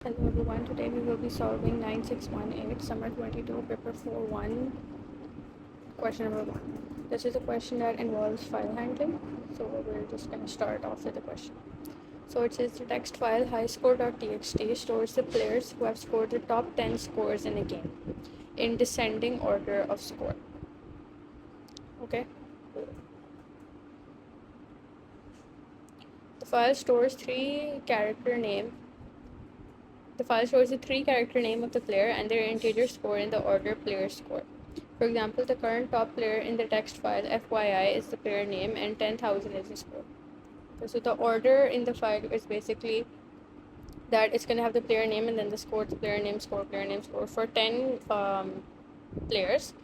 Hello everyone, today we will be solving 9618 Summer 22 Paper 4-1 question number 1. This is a question that involves file handling, so we're just going to start off with the question. So it says the text file highscore.txt stores the players who have scored the top 10 scores in a game in descending order of score. Okay. The file stores the 3-character name of the player and their integer score in the order player score. For example, the current top player in the text file FYI is the player name and 10,000 is the score. So the order in the file is basically that it's going to have the player name and then the score, the player name, score for 10 players,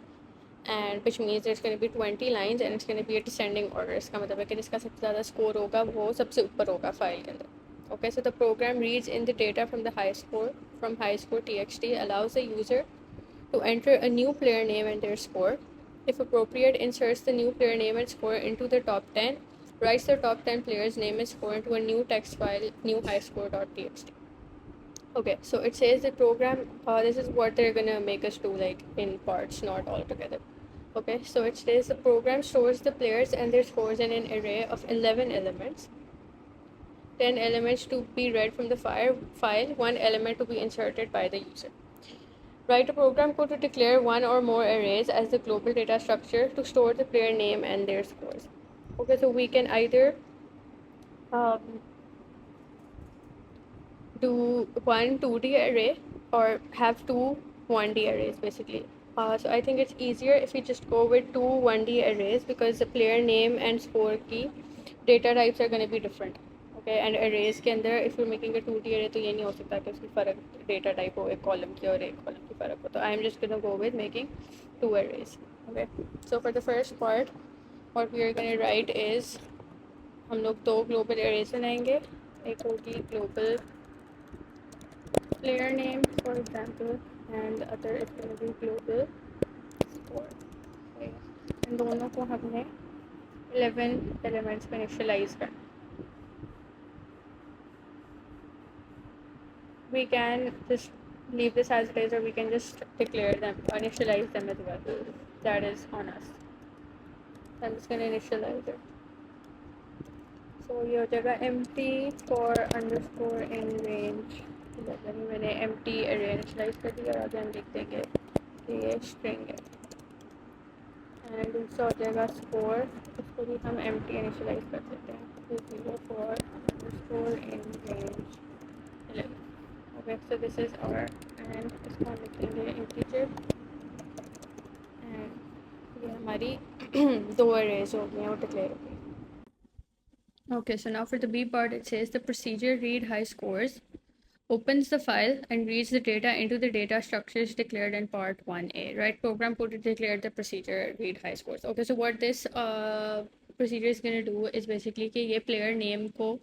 and which means there's going to be 20 lines and it's going to be a descending order. इसका मतलब है कि जिसका सबसे ज़्यादा score होगा वो सबसे ऊपर होगा फाइल के अंदर. Okay, so the program reads in the data from highscore.txt, allows the user to enter a new player name and their score. If appropriate, inserts the new player name and score into the top 10, writes the top 10 players' name and score into a new text file, new highscore.txt. Okay, so it says the program, this is what they're gonna make us do, like in parts, not all together. Okay, so it says the program stores the players and their scores in an array of 11 elements. 10 elements to be read from the file, 1 element to be inserted by the user. Write a program code to declare one or more arrays as the global data structure to store the player name and their scores. Okay, so we can either do one 2D array or have two 1D arrays basically. So I think it's easier if we just go with two 1D arrays because the player name and score key data types are going to be different. Okay, and arrays के अंदर if you're making a 2D array तो ये नहीं हो सकता कि उसकी फर्क data type हो एक column की और एक column की फर्क हो. तो I'm just gonna go with making two arrays. Okay, so for the first part what we are gonna write is हम लोग दो global arrays बनाएंगे. एक होगी global player name for example and the other is going to be global score. Okay, इन दोनों को हमने 11 elements में initialize करना. We can just leave this as it is or we can just declare them, initialize them as well. That is on us. I'm just going to initialize it. So ये हो जाएगा empty for underscore in range 11. मैंने empty array initialize कर दिया और आगे हम लिख देंगे कि ये string है. एंड दूसरा हो जाएगा स्कोर, इसको भी हम empty initialize कर देते हैं 0 for underscore in range 11. Okay, so this is our, and इसको हम लिखेंगे integer एंड ये हमारी दो arrays हो गई हैं वो declare हो गई. Okay, so now for the B part it says the procedure read high scores opens the file and reads the data into the data structures declared in part 1a. Right, program code to declare the procedure read high scores. Okay, so what this procedure is going to do is basically कि ये player name को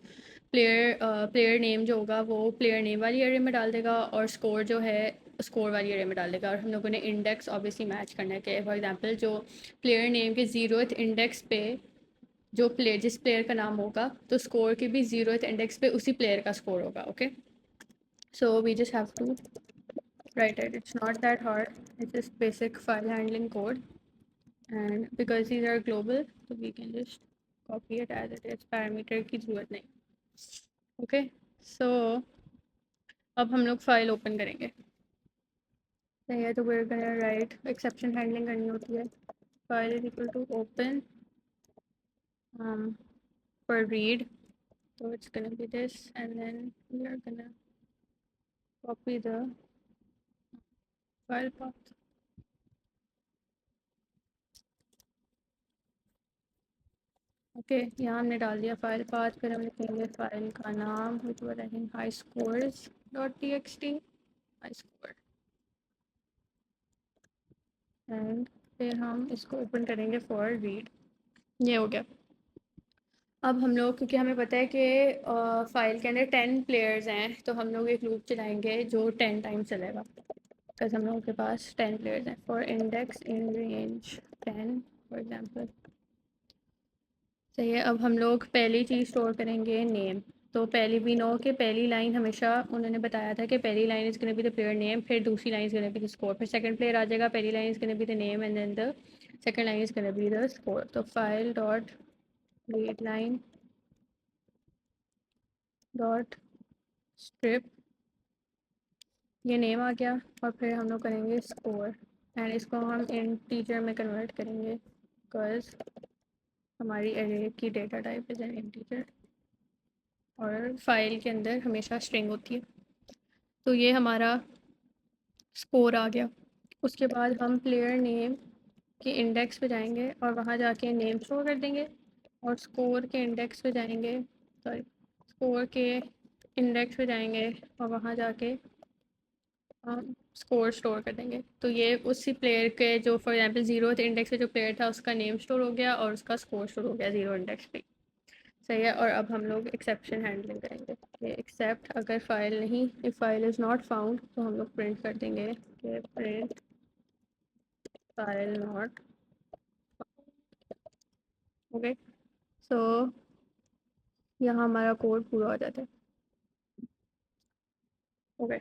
player name जो होगा वो player name वाली array में डाल देगा और score जो है स्कोर वाली array में डाल देगा. और हम लोगों ने इंडेक्स ऑब्वियसली मैच करना है कि फॉर एग्जांपल जो प्लेयर नेम के 0th इंडेक्स पे जो जिस प्लेयर का नाम होगा तो स्कोर के भी 0th इंडेक्स पे उसी प्लेयर का स्कोर होगा. Okay, so we just have to write it. It's not that hard. It's just basic file handling code, and because these are global so we can just copy it as it is. Parameter की ज़रूरत नहीं. Okay, so अब हम लोग file open करेंगे. सही है, तो we're gonna write exception handling करनी होती है. File is equal to open for read, so it's gonna be this, and then we are gonna copy the file path. Okay, यहाँ हमने डाल दिया फाइल पाथ. फिर हम लिखेंगे फाइल का नाम which was I think highscores.txt, highscore, and फिर हम इसको ओपन करेंगे फॉर रीड. ये हो गया. अब हम लोग, क्योंकि हमें पता है कि फाइल के अंदर 10 प्लेयर्स हैं, तो हम लोग एक लूप चलाएंगे जो 10 टाइम चलेगा बिकॉज हम लोगों के पास 10 प्लेयर्स हैं. For index in range 10 for example. सही है, अब हम लोग पहली चीज़ स्टोर करेंगे नेम. तो पहले वी नो कि पहली लाइन हमेशा उन्होंने बताया था कि पहली line is gonna be the player name, फिर दूसरी line is gonna be the score, फिर सेकंड प्लेयर आ जाएगा, पहली line is gonna be the name and then the second line is gonna be the score. तो file dot read line dot strip, ये name आ गया, और फिर हम लोग करेंगे स्कोर एंड इसको हम इंटीजर में कन्वर्ट करेंगे बिकॉज हमारी एरे की data type is an integer और फाइल के अंदर हमेशा स्ट्रिंग होती है। तो ये हमारा स्कोर आ गया। उसके बाद हम प्लेयर नेम के इंडेक्स पे जाएंगे और वहाँ जाके नेम स्टोर कर देंगे, और स्कोर के इंडेक्स पे जाएंगे, सॉरी स्कोर के इंडेक्स पे जाएंगे और वहाँ जाके हम स्कोर स्टोर कर देंगे। तो ये उसी प्लेयर के जो फॉर एग्जांपल ज़ीरो इंडेक्स पे जो प्लेयर था उसका नेम स्टोर हो गया और उसका स्कोर स्टोर हो गया ज़ीरो इंडेक्स पे। सही है। और अब हम लोग एक्सेप्शन हैंडलिंग करेंगे कि एक्सेप्ट अगर फाइल नहीं, if file is not found, तो हम लोग प्रिंट कर देंगे कि प्रिंट फाइल नॉट। ओके, सो यहाँ हमारा कोड पूरा हो जाता है। ओके,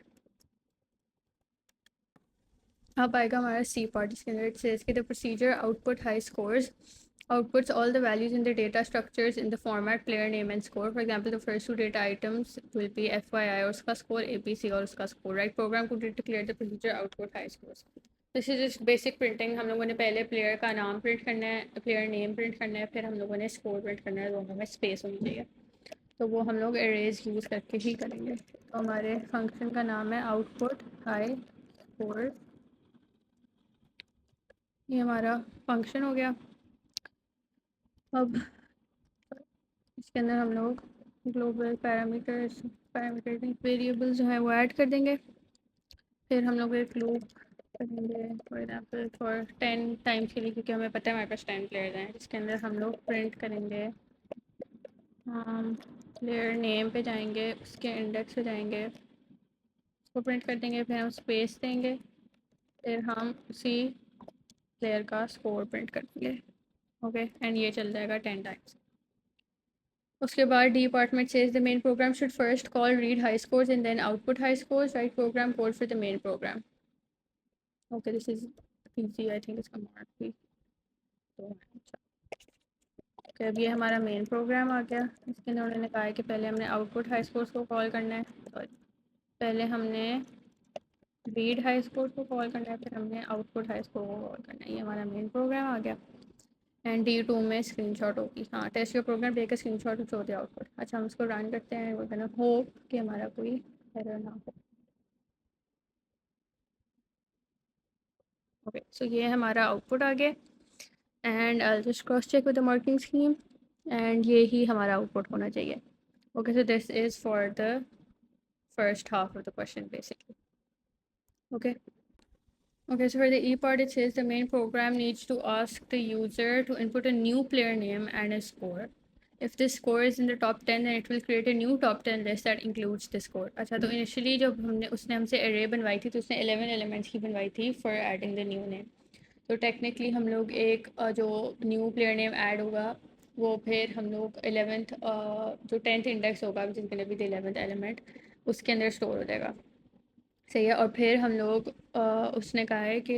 अब आएगा हमारा सी पार्ट, जिसके अंदर इट सेज कि the procedure output high scores outputs all the values in the data structures in the format player name and score. For example, the first two data items will be FYI और उसका score, ABC और उसका score. Right program to declare the procedure output high scores. This is just basic printing. हम लोगों ने पहले player का नाम print करना है, player name print करना है, फिर हम लोगों ने score print करना है, दोनों में space होनी चाहिए। तो वो हम लोग arrays यूज़ करके ही करेंगे। तो हमारे function का नाम है output high scores। ये हमारा function हो गया। अब इसके अंदर हम लोग ग्लोबल पैरामीटर्स वेरिएबल्स जो है वो ऐड कर देंगे। फिर हम लोग एक लूप करेंगे फॉर एग्जांपल फॉर 10 टाइम्स के लिए, क्योंकि हमें पता है हमारे पास 10 प्लेयर्स हैं, जिसके अंदर हम लोग प्रिंट करेंगे प्लेयर नेम पे जाएंगे, उसके इंडेक्स पे जाएंगे, उसको प्रिंट कर देंगे, फिर हम स्पेस देंगे, फिर हम उसी प्लेयर का स्कोर प्रिंट कर देंगे। ओके, एंड ये चल जाएगा 10 टाइम्स। उसके बाद department says the main program should first call read high scores and then output high scores, write program code for the main program. Okay, this is easy, I think इसका mark भी तो अच्छा। Okay, अब ये हमारा main program आ गया। इसके अंदर उन्होंने कहा है कि पहले हमने आउटपुट हाई स्कोर्स को कॉल करना है, सॉरी पहले हमने रीड हाई स्कोर को कॉल करना है, फिर हमने आउटपुट हाई स्कोर को कॉल करना है। ये हमारा मेन प्रोग्राम आ गया। एंड D2 में स्क्रीनशॉट होगी, हाँ test your program take a screenshot to show the output. अच्छा, हम इसको रन करते हैं, वो कहना होप कि हमारा कोई एरर ना हो। ओके, सो ये हमारा आउटपुट आ गया and I just cross check with the marking scheme and ये ही हमारा आउटपुट होना चाहिए। Okay, so this is for the first half of the question basically. Okay, okay, so for the E part it says the main program needs to ask the user to input a new player name and a score. If this score is in the top 10 then it will create a new top 10 list that includes the score. अच्छा, तो initially जब हमने उसने हमसे array बनवाई थी तो उसने 11 elements की बनवाई थी for adding the new name. तो technically हम लोग एक जो new player name add होगा वो फिर हम लोग 11th जो 10th index होगा which is going to be the 11th element उसके अंदर store हो जाएगा। सही है। और फिर हम लोग उसने कहा है कि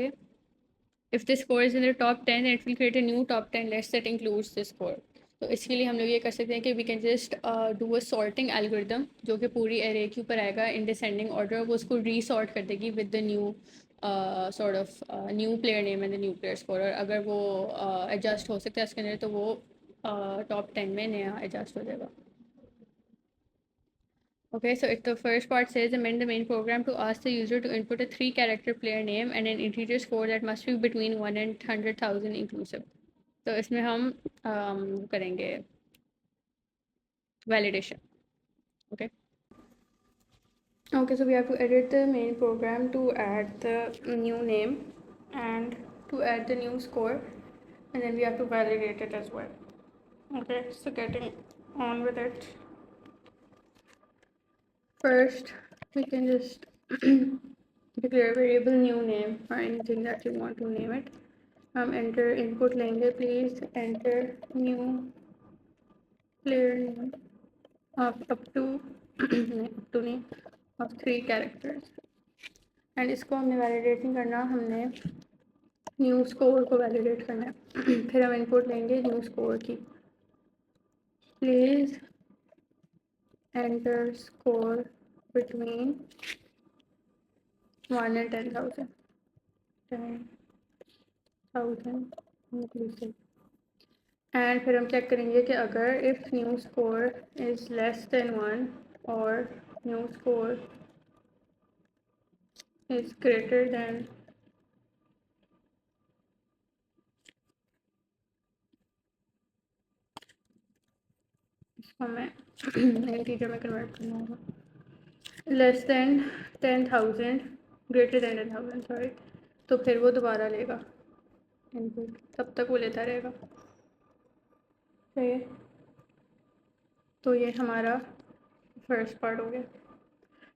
if the score is in the top 10 it will create a new top 10 list that includes the score. तो इसके लिए हम लोग ये कर सकते हैं कि we can just do a sorting algorithm जो कि पूरी एरे के ऊपर आएगा इन डिसेंडिंग ऑर्डर, वो उसको रीसॉर्ट कर देगी with the new sort of new player name and the new player score. और अगर वो एडजस्ट हो सकता है उसके अंदर तो वो टॉप 10 में नया एडजस्ट हो जाएगा। Okay, so if the first part says amend the main program to ask the user to input a 3-character player name and an integer score that must be between 1 and 100,000 inclusive. तो इसमें हम करेंगे validation. Okay. Okay, so we have to edit the main program to add the new name and to add the new score, and then we have to validate it as well. Okay, so getting on with it. First, we can just declare variable new name or anything that you want to name it. Enter input लेंगे, please enter new player name up to नहीं of 3 characters and इसको हमने validate नहीं करना, हमने new score को validate करना है। फिर हम इनपुट लेंगे न्यू स्कोर की, please enter score between 1 and 10,000 inclusive. And फिर हम चेक करेंगे कि अगर if new score is less then 1 और new score is greater then हमें इंटीजर में कन्वर्ट करना होगा, less than 10,000 greater than 10,000 sorry, तो फिर वो दोबारा लेगा इनपुट, तब तक वो लेता रहेगा। सही है, तो ये हमारा फर्स्ट पार्ट हो गया।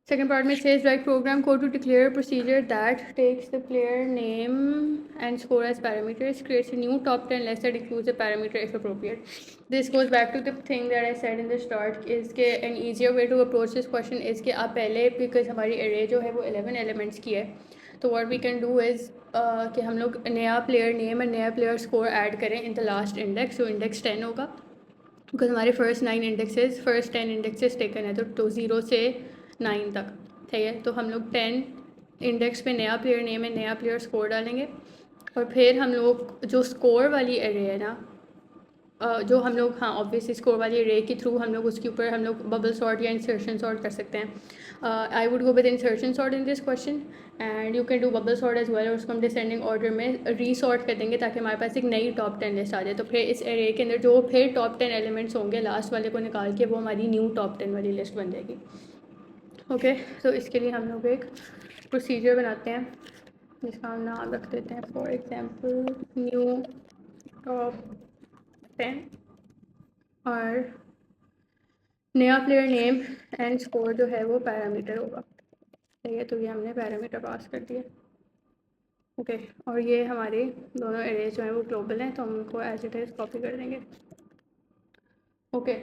Second part में says write program code to declare a procedure that takes the player name and score as parameters, creates a new top 10 list that includes a parameter if appropriate. This goes back to the thing that I said in the start is कि an easier way to approach this question is कि आप पहले because हमारी array जो है वो 11 elements की है, तो what we can do is कि हम लोग नया player name और नया player score add करें in the last index, जो index 10 होगा, बिकॉज हमारे first 9 indexes first 10 indexes taken है, तो 0 से 9 तक, ठीक है। तो हम लोग 10 इंडेक्स पे नया प्लेयर नेम है, नया प्लेयर स्कोर डालेंगे, और फिर हम लोग जो स्कोर वाली एरे है ना, जो हम लोग हाँ ऑब्वियसली स्कोर वाली रे के थ्रू हम लोग उसके ऊपर हम लोग बबल सॉर्ट या इंसर्शन सॉर्ट कर सकते हैं। I would go with insertion sort in this question and you can do bubble sort as well, और उसको हम डिसेंडिंग ऑर्डर में रीसॉर्ट कर देंगे ताकि हमारे पास एक नई टॉप 10 लिस्ट आ जाए। तो फिर इस एरे के अंदर जो फिर टॉप 10 एलिमेंट्स होंगे लास्ट वाले को निकाल के वो हमारी न्यू टॉप 10 वाली लिस्ट बन जाएगी। ओके, तो इसके लिए हम लोग एक प्रोसीजर बनाते हैं जिसका हम नाम रख देते हैं फॉर एग्जाम्पल न्यू टॉप 10, और नया प्लेयर नेम एंड स्कोर जो है वो पैरामीटर होगा, ठीक है। तो ये हमने पैरामीटर पास कर दिया, ओके। और ये हमारे दोनों एरेज जो हैं वो ग्लोबल हैं, तो हम उनको एज इट इज़ कॉपी कर देंगे, okay.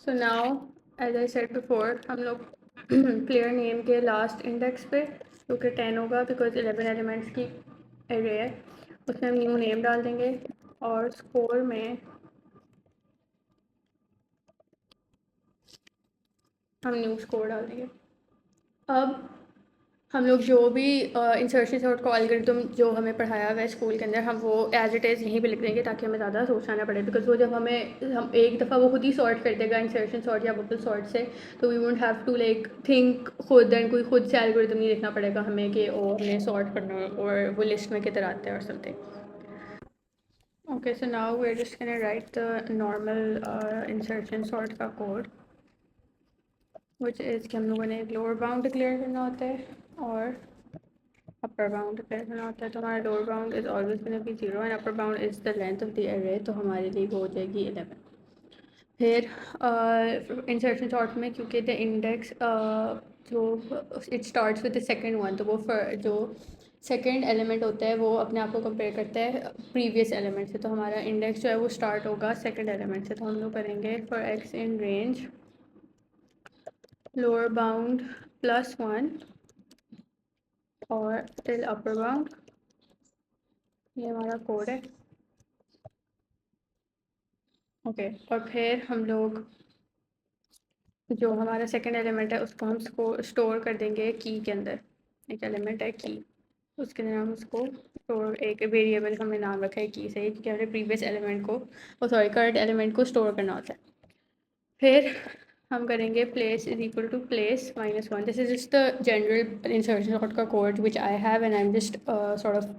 So now as I said before, हम लोग प्लेयर नेम के लास्ट इंडेक्स पे जो कि 10 होगा बिकॉज 11 एलिमेंट्स की एरे है, उसमें हम न्यू नेम डाल देंगे, और स्कोर में हम न्यू स्कोर डाल देंगे। अब हम लोग जो भी इंसर्शन सॉर्ट का एल्गोरिथम जो हमें पढ़ाया हुआ है स्कूल के अंदर, हम वो एज इट इज़ यहीं पे लिख देंगे ताकि हमें ज़्यादा सोचना ना पड़े, बिकॉज वो जब हम एक दफ़ा वो खुद ही सॉर्ट कर देगा इंसर्शन सॉर्ट या बबल सॉर्ट से, तो we won't have to like think खुद एंड कोई खुद से एल्गोरिथम नहीं लिखना पड़ेगा हमें कि ओ हमने सॉर्ट करना और वो लिस्ट में किधर आते हैं और something. Okay, so now we are just gonna write the normal insertion sort का कोड, विच इज़ कि हम लोगों ने एक लोअर बाउंड डिक्लेयर करना होता है और अपर बाउंड डिक्लेयर करना होता है। तो हमारा lower bound is always gonna be 0 and upper bound is the length of the array, तो हमारे लिए वो हो जाएगी 11। फिर इंसर्शन सॉर्ट में क्योंकि द इंडेक्स जो it starts with the second one, तो वो जो सेकंड एलिमेंट होता है वो अपने आप को कंपेयर करता है प्रीवियस एलिमेंट से, तो हमारा इंडेक्स जो है वो स्टार्ट होगा सेकंड एलिमेंट से। तो हम लोग करेंगे for x in range lower bound +1 और टिल अपर बाउंड, ये हमारा कोड है, ओके। और फिर हम लोग जो हमारा सेकंड एलिमेंट है उसको हम स्टोर कर देंगे की के अंदर, एक एलिमेंट है की, उसके अंदर हम उसको स्टोर एक वेरिएबल हमने नाम रखा है की से, क्योंकि हमने प्रीवियस एलिमेंट को करंट एलिमेंट को स्टोर करना होता है। फिर हम करेंगे place is equal to place -1, this is just the general insertion sort का code which I have and I am just sort of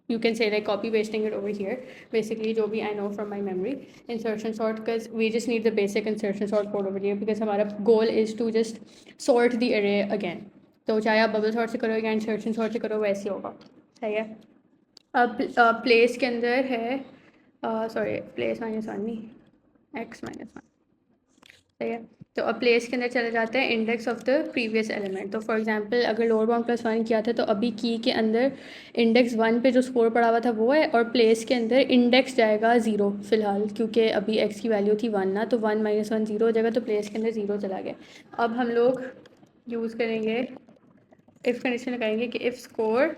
you can say like copy pasting it over here, basically जो भी I know from my memory insertion sort, because we just need the basic insertion sort code over here because हमारा goal is to just sort the array again, तो चाहे आप bubble sort से करो या insertion sort से करो वैसे होगा, सही है। अब place के अंदर है सॉरी place -1 नहीं x -1, सही है। तो अब प्लेस के अंदर चले जाते हैं index of the previous element. तो फॉर एग्जांपल अगर लोअर बाउंड प्लस वन किया था तो अभी की के अंदर इंडेक्स वन पे जो स्कोर पड़ा हुआ था वो है, और प्लेस के अंदर इंडेक्स जाएगा ज़ीरो फ़िलहाल, क्योंकि अभी एक्स की वैल्यू थी वन ना, तो वन माइनस वन ज़ीरो हो जाएगा, तो प्लेस के अंदर ज़ीरो चला गया। अब हम लोग यूज़ करेंगे, इफ़ कंडीशन लगाएंगे कि इफ़ स्कोर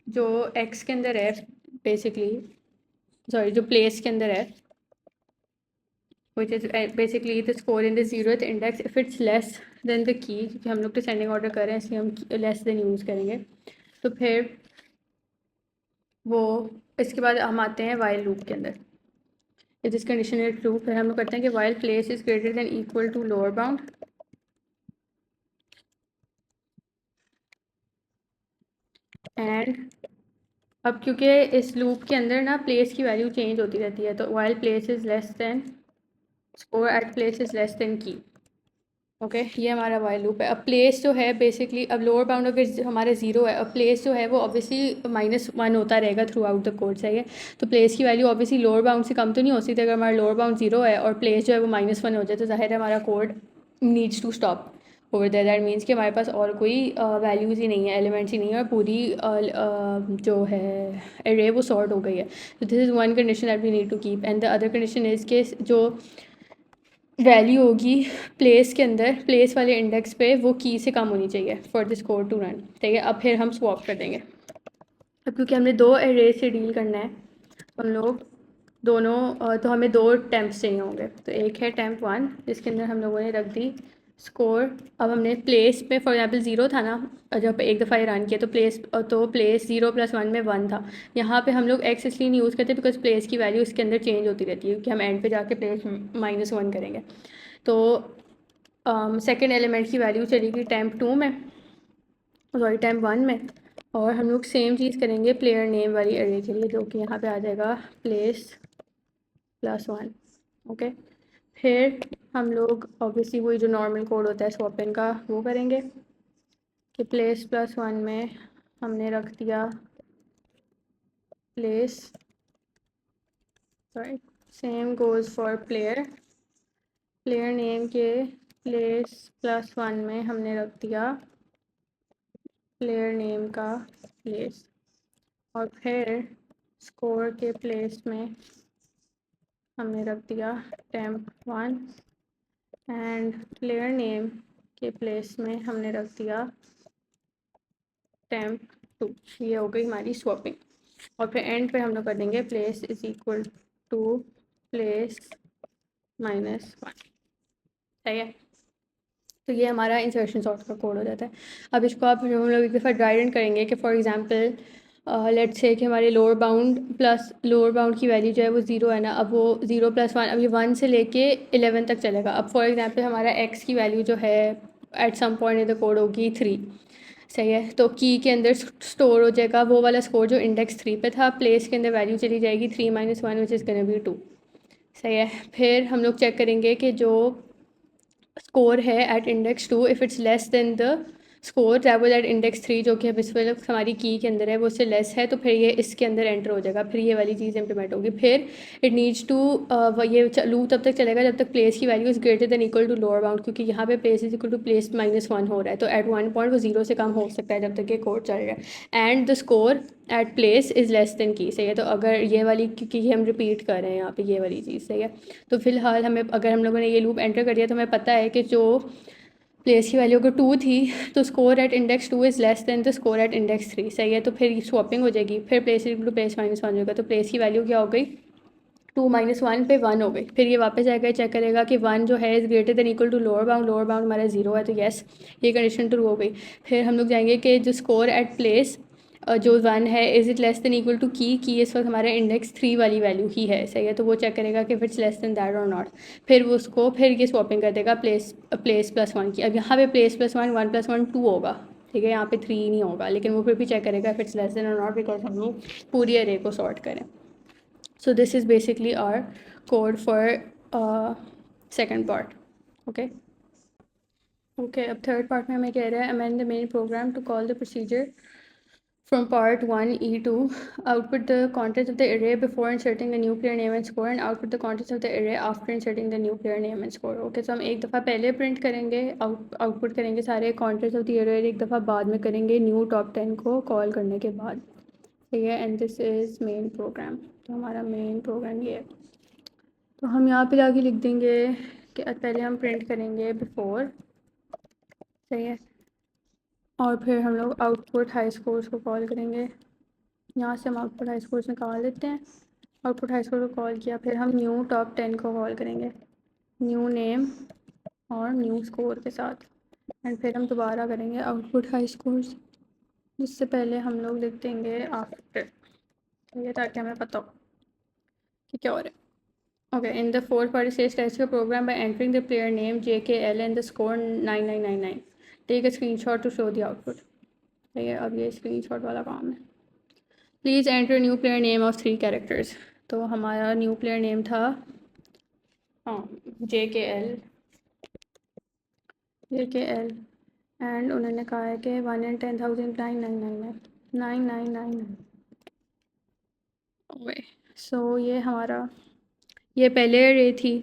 जो एक्स के अंदर है बेसिकली, सॉरी जो प्लेस के अंदर है, which is basically the score in the 0th index, if it's less than the key, क्योंकि हम लोग तो सेंडिंग ऑर्डर कर रहे हैं इसलिए हम लेस देन यूज़ करेंगे। तो फिर वो इसके बाद हम आते हैं वाइल लूप के अंदर। If this condition is true, फिर हम लोग करते हैं कि while place is greater than equal to lower bound and, अब क्योंकि इस लूप के अंदर ना प्लेस की वैल्यू चेंज होती रहती है, तो while place is less than score at place is less than key. Okay ये हमारा वाइल लूप है। अब प्लेस जो है बेसिकली, अब लोअर बाउंड अगर हमारा ज़ीरो है, अब प्लेस जो है वो ऑब्वियसली माइनस वन होता रहेगा थ्रू आउट द कोड, सही है। तो प्लेस की वैल्यू ऑब्वियसली लोअर बाउंड से कम तो नहीं हो सकती। अगर हमारा लोअर बाउंड ज़ीरो है और प्लेस जो है वो माइनस वन हो जाए तो जाहिर है हमारा code needs to stop over there. That means कि हमारे पास और कोई वैल्यूज़ ही नहीं है, एलिमेंट्स ही नहीं है, और पूरी जो है एरे वो सॉर्ट हो गई है। तो this is one condition that we need to keep, and the other condition is कि जो वैल्यू होगी प्लेस के अंदर, प्लेस वाले इंडेक्स पे वो की से कम होनी चाहिए for this code to run, ठीक है। अब फिर हम स्वैप कर देंगे। अब क्योंकि हमने दो एरे से डील करना है तो हम लोग दोनों तो हमें दो टेम्प्स चाहिए होंगे। तो एक है टेम्प वन जिसके अंदर हम लोगों ने रख दी स्कोर। अब हमने प्लेस पे फॉर एग्जांपल ज़ीरो था ना, जब एक दफ़ा ये रन किया तो प्लेस ज़ीरो प्लस वन में वन था। यहाँ पे हम लोग एक्स इसलिए नहीं यूज़ करते बिकॉज प्लेस की वैल्यू इसके अंदर चेंज होती रहती है, क्योंकि हम एंड पे जाके प्लेस माइनस वन करेंगे। तो सेकेंड एलिमेंट की वैल्यू चलेगी टेम्प टू में, सॉरी टेम्प वन में, और हम लोग सेम चीज़ करेंगे प्लेयर नेम वाली एरे के लिए, जो कि यहाँ पे आ जाएगा प्लेस प्लस वन। ओके फिर हम लोग ऑब्वियसली वही जो नॉर्मल कोड होता है स्वैपिंग का वो करेंगे कि प्लेस प्लस वन में हमने रख दिया place, sorry same goes for player, player name के प्लेस प्लस वन में हमने रख दिया प्लेयर नेम का प्लेस, और फिर स्कोर के प्लेस में हमने रख दिया temp one, and player name के प्लेस में हमने रख दिया टेम्प टू। ये हो गई हमारी स्वैपिंग। और फिर एंड पे हम लोग कर देंगे place is equal to place minus one, सही है। तो ये हमारा इंसर्शन सॉर्ट का कोड हो जाता है। अब इसको आप हम लोग एक दफ़ा ड्राई रन करेंगे कि फॉर एग्जांपल लेट्स से कि हमारे लोअर बाउंड की वैल्यू जो है वो ज़ीरो है ना, अब वो ज़ीरो प्लस वन, अब ये वन से लेके 11 तक चलेगा। अब फॉर एग्जांपल हमारा एक्स की वैल्यू जो है at some point in the code होगी थ्री, सही है। तो की के अंदर स्टोर हो जाएगा वो वाला स्कोर जो इंडेक्स थ्री पे था, प्लेस के अंदर वैल्यू चली जाएगी three minus one which is gonna be two, सही है। फिर हम लोग चेक करेंगे कि जो स्कोर है at index two, if it's less than the score that was at index three, जो कि अब इस वक्त हमारी की के अंदर है वो उससे लेस है, तो फिर ये इसके अंदर एंटर हो जाएगा, फिर ये वाली चीज़ इंप्लीमेंट होगी। फिर इट नीड्स टू ये लूप तब तक चलेगा जब तक प्लेस की value is greater than equal to lower bound, क्योंकि यहाँ पे place is equal to place minus one हो रहा है, तो एट वन पॉइंट वो जीरो से कम हो सकता है जब तक ये कोड चल रहा है, and the score at place is less than key, सही है। तो अगर ये वाली, क्योंकि हम रिपीट कर रहे हैं यहाँ पे ये वाली चीज़, सही है। तो फिलहाल हमें, अगर हम लोगों ने ये लूप एंटर कर दिया तो हमें पता है कि जो प्लेस की वैल्यू अगर टू थी तो score at index two is less than the score at index three, सही है। तो फिर स्वैपिंग हो जाएगी, फिर place equal to place minus one होगा, तो प्लेस की वैल्यू क्या हो गई टू माइनस वन पे वन हो गई। फिर ये वापस आएगा, चेक करेगा कि वन जो है is greater than equal to lower bound हमारा जीरो है, तो येस ये कंडीशन ट्रू हो गई। फिर हम लोग जाएंगे कि जो स्कोर एट प्लेस जो वन है is it less than equal to key इस वक्त हमारा इंडेक्स थ्री वाली वैल्यू ही है, सही है। तो वो चेक करेगा कि इट्स लेस देन दैट और नॉट, फिर वो उसको फिर ये स्वैपिंग कर देगा प्लेस प्लस वन की। अब यहाँ पे place plus one plus one two होगा, ठीक है, यहाँ पे थ्री नहीं होगा, लेकिन वो फिर भी चेक करेगा इट्स लेस देन और नॉट, बिकॉज हम लोग पूरी अरे को सॉर्ट करें। So this is basically our code for second part. Okay. Okay. अब third part में हमें कह रहा है amend the main program to call the procedure From part 1 E2, output the contents of the array before inserting the new player name and score and output the contents of the array after inserting the new player name and score. Okay, तो हम एक दफ़ा पहले print करेंगे, output करेंगे सारे contents of the array, एक दफ़ा बाद में करेंगे न्यू टॉप 10 को कॉल करने के बाद. ठीक है, and this is main program. तो हमारा मेन प्रोग्राम ये है. तो हम यहाँ पे जाके लिख देंगे कि पहले हम प्रिंट करेंगे बिफोर. सही है, और फिर हम लोग आउटपुट हाई स्कोर्स को कॉल करेंगे. यहाँ से हम आउटपुट हाई स्कोर्स निकाल लेते हैं. आउटपुट हाई स्कोर को कॉल किया, फिर हम न्यू टॉप 10 को कॉल करेंगे न्यू नेम और न्यू स्कोर के साथ. एंड फिर हम दोबारा करेंगे आउटपुट हाई स्कोर्स, जिससे पहले हम लोग लिख देंगे आफ्टर. ये ताकि हमें पता हो कि क्या हो रहा है. Okay, in the fourth part it says test your program by entering the player name JKL and the score 9999. Take a screenshot to show the output. ठीक है, अब ये स्क्रीनशॉट वाला काम है. Please enter new player name of 3 characters. तो हमारा new player name था JKL एंड उन्होंने कहा है कि 1 in 10,000 999. ओके, सो ये हमारा, ये पहले array थी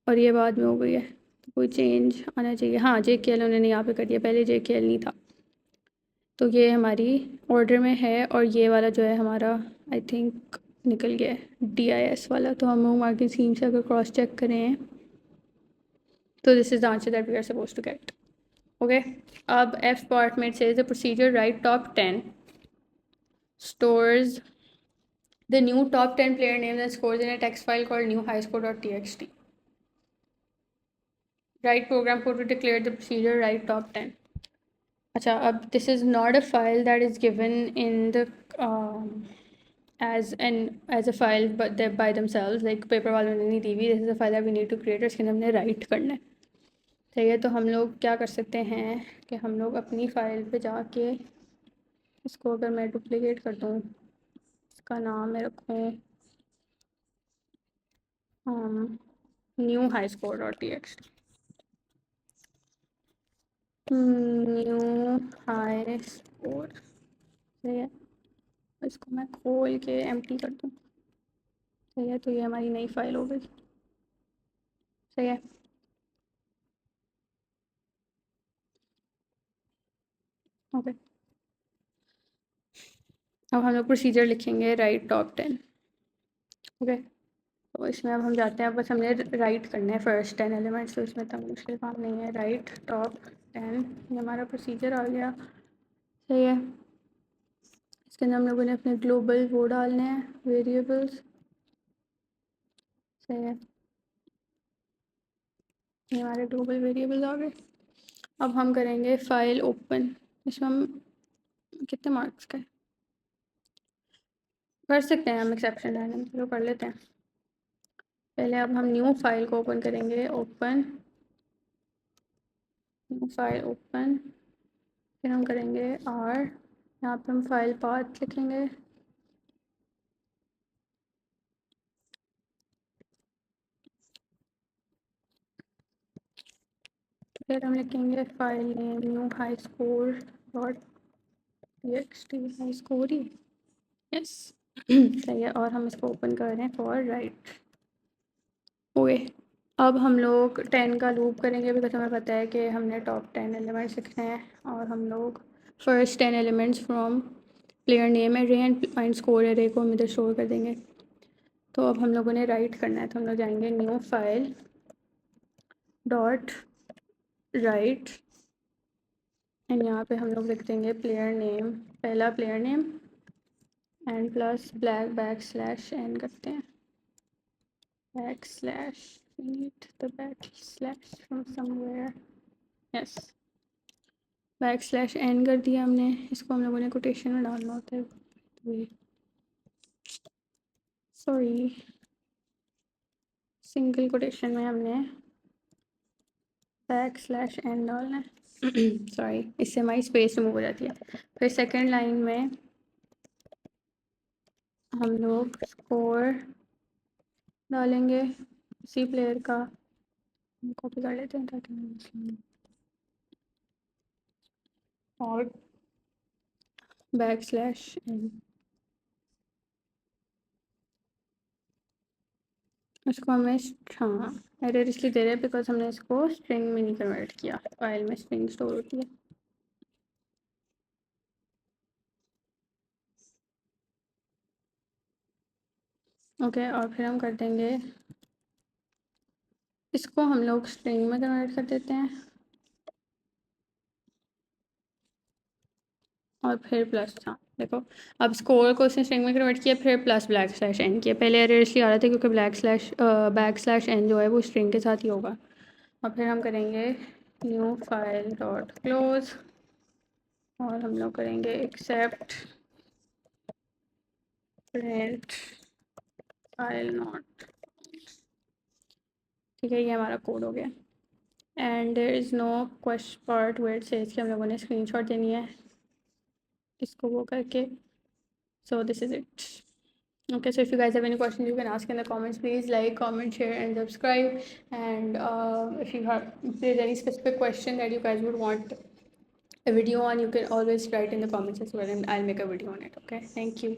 और ये बाद में हो गई है. तो कोई चेंज आना चाहिए. हाँ, JKL उन्होंने यहाँ पे कर दिया, पहले JKL नहीं था. तो ये हमारी ऑर्डर में है और ये वाला जो है हमारा आई थिंक निकल गया है DIS वाला. तो हम मूव मार्केट स्कीम से अगर क्रॉस चेक करें तो this is the answer that we are suppose to get. Okay, अब F पार्ट में it says the procedure write top 10 stores the new top 10 player names and scores in a text file called newhighscore.txt. Write program code to declare the procedure write top 10. अच्छा, अब this is not a file that is given in the as a file but by themselves, like paper वालों ने नहीं दी हुई. This is a file that we need to create. इसके अंदर हमने राइट करना है. ठीक है, तो हम लोग क्या कर सकते हैं कि हम लोग अपनी फ़ाइल पे जाके इसको अगर मैं डुप्लीकेट कर दूँ, इसका नाम मैं रखूँ new high score dot txt. New high score. ठीक है, इसको मैं खोल के एम्प्टी कर दूँ. सही है, तो ये हमारी नई फाइल हो गई. सही है. ओके, अब हम लोग प्रोसीजर लिखेंगे राइट टॉप 10. ओके, तो इसमें अब हम जाते हैं, बस हमने राइट करना है फर्स्ट 10 एलिमेंट्स. तो इसमें इतना मुश्किल काम नहीं है. राइट टॉप 10, ये हमारा प्रोसीजर आ गया. सही है, इसके अंदर हम लोगों ने अपने ग्लोबल वो डालने हैं वेरिएबल्स. सही है, ये हमारे ग्लोबल वेरिएबल्स आ गए. अब हम करेंगे फाइल ओपन. इसमें हम कितने मार्क्स का कर सकते हैं हम एक्सेप्शन रैंडम, चलो कर लेते हैं. पहले अब हम न्यू फाइल को ओपन करेंगे. ओपन न्यू फाइल ओपन, फिर हम करेंगे R. यहाँ पे हम फाइल पाथ लिखेंगे. फिर हम लिखेंगे file name new high score dot txt. High score ही यस. सही है, और हम इसको ओपन कर रहे हैं फॉर राइट. ओके, अब हम लोग 10 का लूप करेंगे बिकॉज हमें पता है कि हमने टॉप 10 एलिमेंट्स लिखने हैं. और हम लोग first 10 elements from player name array and score array को हम इधर स्टोर कर देंगे. तो अब हम लोगों ने राइट करना है, तो हम लोग जाएंगे new file dot write and यहाँ पे हम लोग लिख देंगे प्लेयर नेम, पहला player name and plus back slash n करते हैं. Back slash, we need the back slash from somewhere. yes, back slash n कर दिया हमने. इसको हम लोगों ने कोटेशन में डालना होता है. सॉरी, सिंगल कोटेशन में हमने बैक स्लैश एन डालना है. सॉरी, इससे हमारी स्पेस रिमूव हो जाती है. फिर सेकंड लाइन में हम लोग स्कोर डालेंगे उसी प्लेयर का. कॉपी कर लेते हैं ताकि और \n, उसको हमें हाँ एरर इसलिए दे रहे हैं बिकॉज हमने इसको स्ट्रिंग में नहीं कन्वर्ट किया, फाइल में स्ट्रिंग स्टोर होती है। ओके और फिर हम कर देंगे इसको हम लोग स्ट्रिंग में कन्वर्ट कर देते हैं और फिर प्लस हाँ देखो अब स्कोर को उसने स्ट्रिंग में कन्वर्ट किया फिर +\n किया। पहले एरर इसलिए आ रहा था क्योंकि \n जो है वो स्ट्रिंग के साथ ही होगा। और फिर हम करेंगे न्यू फाइल डॉट क्लोज और हम लोग करेंगे एक्सेप्ट प्रिंट फाइल नॉट। ठीक है ये हमारा कोड हो गया and there is no question part where says कि हम लोगों ने स्क्रीनशॉट देनी है इसको वो करके। So this is it. Okay, so if you guys have any questions, you can ask in the comments. Please like, comment, share, and subscribe. And if there's any specific question that you guys would want a video on, you can always write in the comments as well, and I'll make a video on it. Okay, thank you.